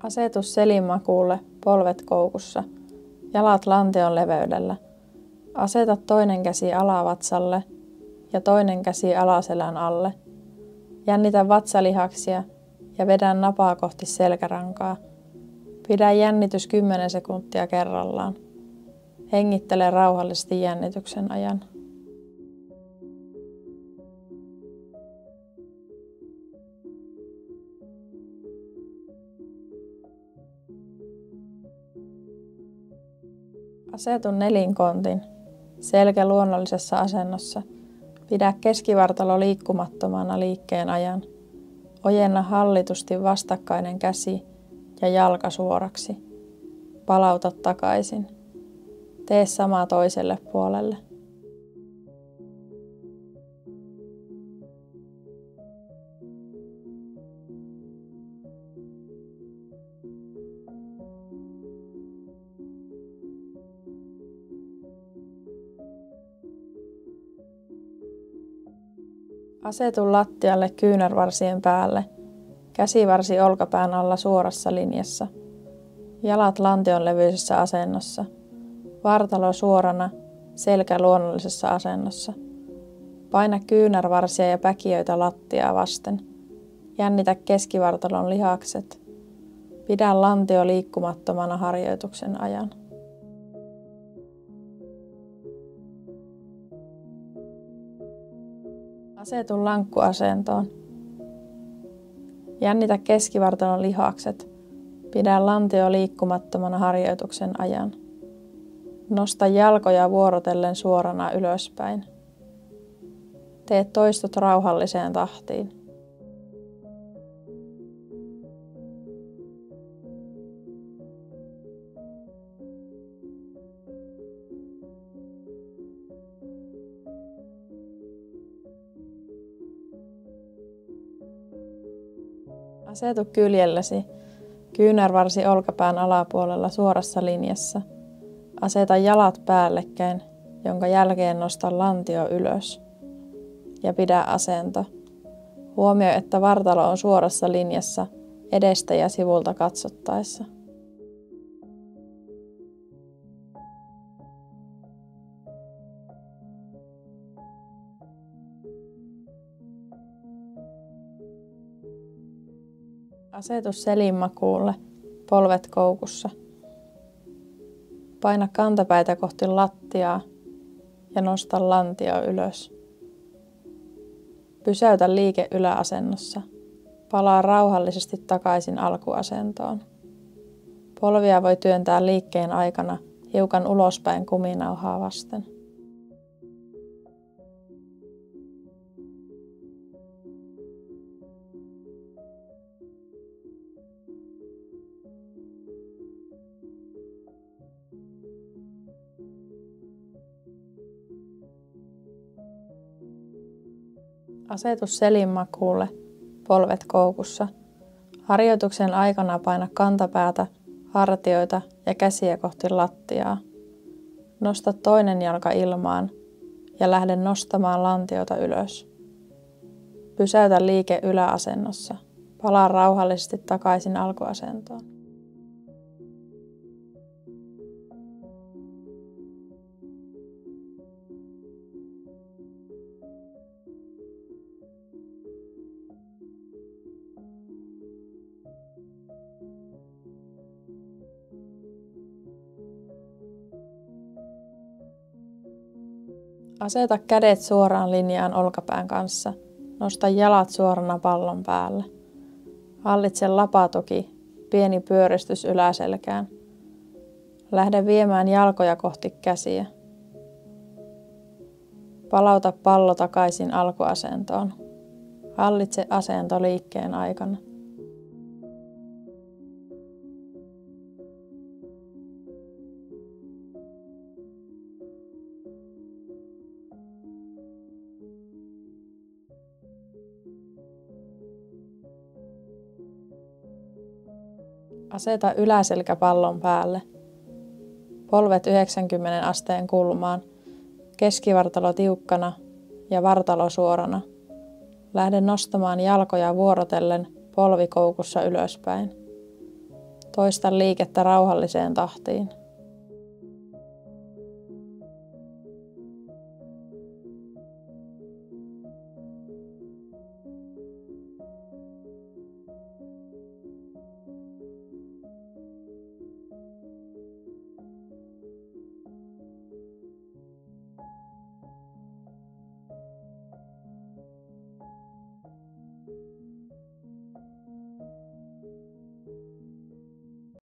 Asetus selinmakuulle, polvet koukussa, jalat lantion leveydellä. Aseta toinen käsi alavatsalle ja toinen käsi alaselän alle. Jännitä vatsalihaksia ja vedä napaa kohti selkärankaa. Pidä jännitys 10 sekuntia kerrallaan. Hengittele rauhallisesti jännityksen ajan. Asetu nelinkontin, selkä luonnollisessa asennossa. Pidä keskivartalo liikkumattomana liikkeen ajan. Ojenna hallitusti vastakkainen käsi ja jalka suoraksi. Palauta takaisin. Tee sama toiselle puolelle. Asetu lattialle kyynärvarsien päälle, käsivarsi olkapään alla suorassa linjassa. Jalat lantion levyisessä asennossa. Vartalo suorana, selkä luonnollisessa asennossa. Paina kyynärvarsia ja päkiöitä lattiaa vasten. Jännitä keskivartalon lihakset. Pidä lantio liikkumattomana harjoituksen ajan. Asetu lankkuasentoon. Jännitä keskivartalon lihakset. Pidä lantio liikkumattomana harjoituksen ajan. Nosta jalkoja vuorotellen suorana ylöspäin. Tee toistot rauhalliseen tahtiin. Asetu kyljellesi, kyynärvarsi olkapään alapuolella suorassa linjassa. Aseta jalat päällekkäin, jonka jälkeen nosta lantio ylös. Ja pidä asento. Huomioi, että vartalo on suorassa linjassa edestä ja sivulta katsottaessa. Asetu selinmakuulle, polvet koukussa. Paina kantapäitä kohti lattiaa ja nosta lantio ylös. Pysäytä liike yläasennossa. Palaa rauhallisesti takaisin alkuasentoon. Polvia voi työntää liikkeen aikana hiukan ulospäin kuminauhaa vasten. Asetu selinmakuulle, polvet koukussa. Harjoituksen aikana paina kantapäätä, hartioita ja käsiä kohti lattiaa. Nosta toinen jalka ilmaan ja lähde nostamaan lantiota ylös. Pysäytä liike yläasennossa. Palaa rauhallisesti takaisin alkuasentoon. Aseta kädet suoraan linjaan olkapään kanssa. Nosta jalat suorana pallon päälle. Hallitse lapatoki, pieni pyöristys yläselkään. Lähde viemään jalkoja kohti käsiä. Palauta pallo takaisin alkuasentoon. Hallitse asento liikkeen aikana. Aseta yläselkä pallon päälle. Polvet 90 asteen kulmaan. Keskivartalo tiukkana ja vartalo suorana. Lähde nostamaan jalkoja vuorotellen polvikoukussa ylöspäin. Poista liikettä rauhalliseen tahtiin.